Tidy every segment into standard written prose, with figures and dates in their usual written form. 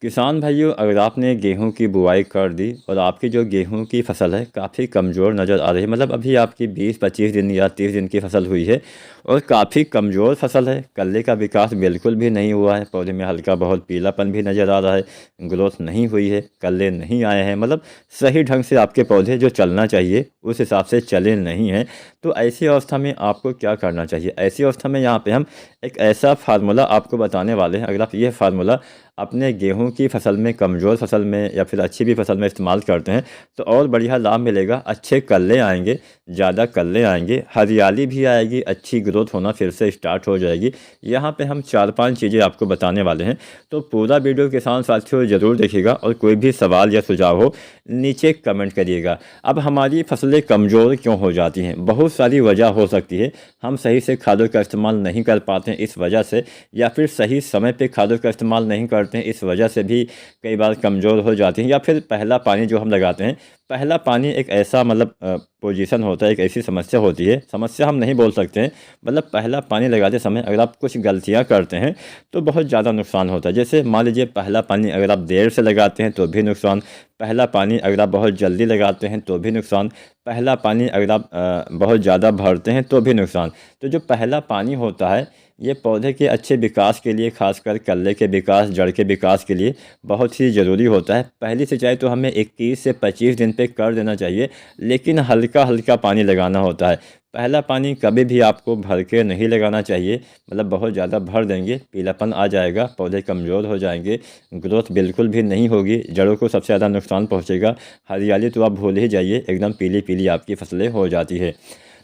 किसान भाइयों, अगर आपने गेहूं की बुआई कर दी और आपकी जो गेहूं की फसल है काफ़ी कमज़ोर नज़र आ रही है, मतलब अभी आपकी 20-25 दिन या 30 दिन की फसल हुई है और काफ़ी कमज़ोर फसल है। कल्ले का विकास बिल्कुल भी नहीं हुआ है, पौधे में हल्का बहुत पीलापन भी नज़र आ रहा है, ग्रोथ नहीं हुई है, कल्ले नहीं आए हैं, मतलब सही ढंग से आपके पौधे जो चलना चाहिए उस हिसाब से चले नहीं हैं। तो ऐसी अवस्था में आपको क्या करना चाहिए? ऐसी अवस्था में यहाँ पे हम एक ऐसा फार्मूला आपको बताने वाले हैं। अगर आप ये फार्मूला अपने गेहूं की फसल में, कमज़ोर फसल में या फिर अच्छी भी फसल में इस्तेमाल करते हैं तो और बढ़िया लाभ मिलेगा। अच्छे कल्ले आएंगे, ज़्यादा कल्ले आएंगे, हरियाली भी आएगी, अच्छी ग्रोथ होना फिर से स्टार्ट हो जाएगी। यहाँ पे हम 4-5 चीज़ें आपको बताने वाले हैं, तो पूरा वीडियो किसान साथियों ज़रूर देखिएगा और कोई भी सवाल या सुझाव हो नीचे कमेंट करिएगा। अब हमारी फसलें कमज़ोर क्यों हो जाती हैं? बहुत सारी वजह हो सकती है। हम सही से खादों का इस्तेमाल नहीं कर पाते हैं इस वजह से, या फिर सही समय पे खादों का इस्तेमाल नहीं करते हैं इस वजह से भी कई बार कमज़ोर हो जाती हैं। या फिर पहला पानी जो हम लगाते हैं, पहला पानी एक ऐसा मतलब पोजीशन होता है, एक ऐसी समस्या होती है, समस्या हम नहीं बोल सकते हैं, मतलब पहला पानी लगाते समय अगर आप कुछ गलतियां करते हैं तो बहुत ज़्यादा नुकसान होता है। जैसे मान लीजिए पहला पानी अगर आप देर से लगाते हैं तो भी नुकसान, पहला पानी अगर आप बहुत जल्दी लगाते हैं तो भी नुकसान, पहला पानी अगर आप बहुत ज़्यादा भरते हैं तो भी नुकसान। तो जो पहला पानी होता है ये पौधे के अच्छे विकास के लिए, खासकर कल्ले के विकास, जड़ के विकास के लिए बहुत ही ज़रूरी होता है। पहली सिंचाई तो हमें 21 से 25 दिन पे कर देना चाहिए, लेकिन हल्का हल्का पानी लगाना होता है। पहला पानी कभी भी आपको भर के नहीं लगाना चाहिए, मतलब बहुत ज़्यादा भर देंगे पीलापन आ जाएगा, पौधे कमज़ोर हो जाएंगे, ग्रोथ बिल्कुल भी नहीं होगी, जड़ों को सबसे ज़्यादा नुकसान पहुँचेगा। हरियाली तो आप भूल ही जाइए, एकदम पीली पीली आपकी फसलें हो जाती है।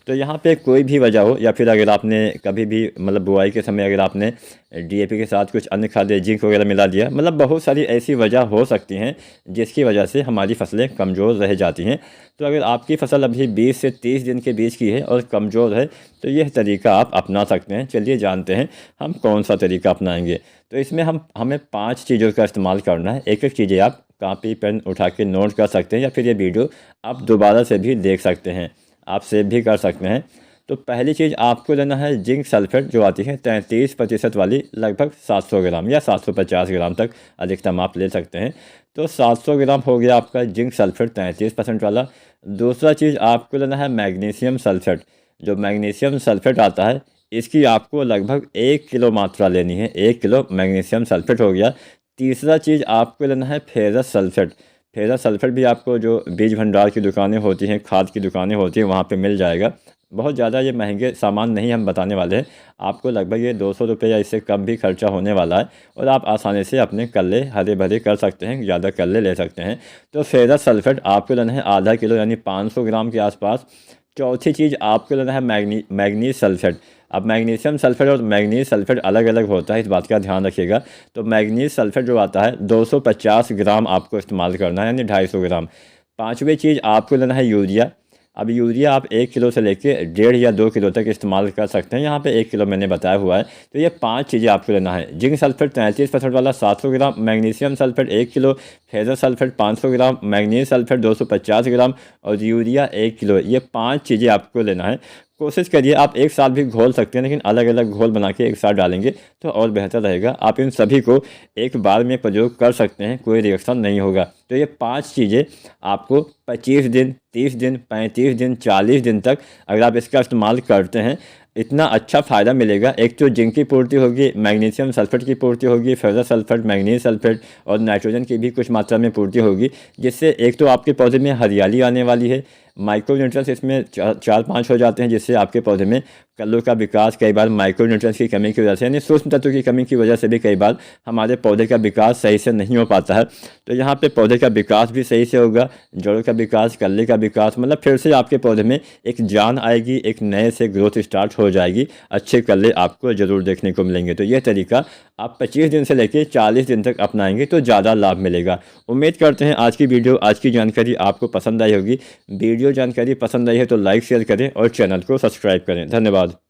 तो यहाँ पे कोई भी वजह हो, या फिर अगर आपने कभी भी मतलब बुआई के समय अगर आपने डीएपी के साथ कुछ अन्य खाद्य जिंक वगैरह मिला दिया, मतलब बहुत सारी ऐसी वजह हो सकती हैं जिसकी वजह से हमारी फसलें कमज़ोर रह जाती हैं। तो अगर आपकी फसल अभी 20 से 30 दिन के बीच की है और कमज़ोर है तो यह तरीका आप अपना सकते हैं। चलिए जानते हैं हम कौन सा तरीका अपनाएंगे। तो इसमें हमें 5 चीज़ों का इस्तेमाल करना है। एक एक चीज़ें आप कापी पेन उठा के नोट कर सकते हैं, या फिर ये वीडियो आप दोबारा से भी देख सकते हैं, आप सेव भी कर सकते हैं। तो पहली चीज़ आपको लेना है जिंक सल्फेट, जो आती है 33% वाली, लगभग 700 ग्राम या 750 ग्राम तक अधिकतम आप ले सकते हैं। तो 700 ग्राम हो गया आपका जिंक सल्फेट 33% वाला। दूसरा चीज़ आपको लेना है मैग्नीशियम सल्फेट। जो मैग्नीशियम सल्फेट आता है इसकी आपको लगभग 1 किलो मात्रा लेनी है, 1 किलो मैग्नीशियम सल्फेट हो गया। तीसरा चीज़ आपको लेना है फेरस सल्फेट। फेरस सल्फेट भी आपको जो बीज भंडार की दुकानें होती हैं, खाद की दुकानें होती हैं, वहाँ पे मिल जाएगा। बहुत ज़्यादा ये महंगे सामान नहीं हम बताने वाले हैं आपको, लगभग ये 200 रुपये या इससे कम भी खर्चा होने वाला है, और आप आसानी से अपने कल्ले हरे भरे कर सकते हैं, ज़्यादा कल्ले ले सकते हैं। तो फेरस सल्फेट आपको लेना है आधा किलो, यानी 500 ग्राम के आसपास। चौथी चीज़ आपको लेना है मैग्नीज सल्फेट। अब मैग्नीशियम सल्फेट और मैग्नीज सल्फेट अलग अलग होता है, इस बात का ध्यान रखिएगा। तो मैग्नीज सल्फेट जो आता है 250 ग्राम आपको इस्तेमाल करना है, यानी 250 ग्राम। पाँचवीं चीज़ आपको लेना है यूरिया। अब यूरिया आप 1 किलो से लेके 1.5 या 2 किलो तक इस्तेमाल कर सकते हैं, यहाँ पे 1 किलो मैंने बताया हुआ है। तो ये 5 चीज़ें आपको लेना है। जिंक सल्फेट 33% वाला 700 gram, magnesium sulphate 1 kilo, ferrous sulphate 500 gram, manganese sulphate 250 gram और यूरिया 1 किलो। ये 5 चीज़ें आपको लेना है। कोशिश करिए, आप एक साथ भी घोल सकते हैं, लेकिन अलग अलग घोल बना के एक साथ डालेंगे तो और बेहतर रहेगा। आप इन सभी को एक बार में प्रयोग कर सकते हैं, कोई रिएक्शन नहीं होगा। तो ये 5 चीज़ें आपको 25 दिन, 30 दिन, 35 दिन, 40 दिन तक अगर आप इसका इस्तेमाल करते हैं, इतना अच्छा फ़ायदा मिलेगा। एक तो जिंक की पूर्ति होगी, मैग्नीशियम सल्फेट की पूर्ति होगी, फेरस सल्फेट, मैग्नीज सल्फेट और नाइट्रोजन की भी कुछ मात्रा में पूर्ति होगी, जिससे एक तो आपके पौधे में हरियाली आने वाली है, माइक्रोन्यूट्रिएंट्स इसमें 4-5 हो जाते हैं, जिससे आपके पौधे में कल्लों का विकास कई बार माइक्रोन्यूट्रिएंट्स की कमी की वजह से, यानी सूक्ष्म तत्वों की कमी की वजह से भी कई बार हमारे पौधे का विकास सही से नहीं हो पाता है। तो यहाँ पे पौधे का विकास भी सही से होगा, जड़ों का विकास, कल्ले का विकास, मतलब फिर से आपके पौधे में एक जान आएगी, एक नए से ग्रोथ स्टार्ट हो जाएगी, अच्छे कल्ले आपको ज़रूर देखने को मिलेंगे। तो यह तरीका आप 25 दिन से लेकर 40 दिन तक अपनाएंगे तो ज़्यादा लाभ मिलेगा। उम्मीद करते हैं आज की वीडियो, आज की जानकारी आपको पसंद आई होगी। वीडियो जानकारी पसंद आई है तो लाइक शेयर करें और चैनल को सब्सक्राइब करें। धन्यवाद।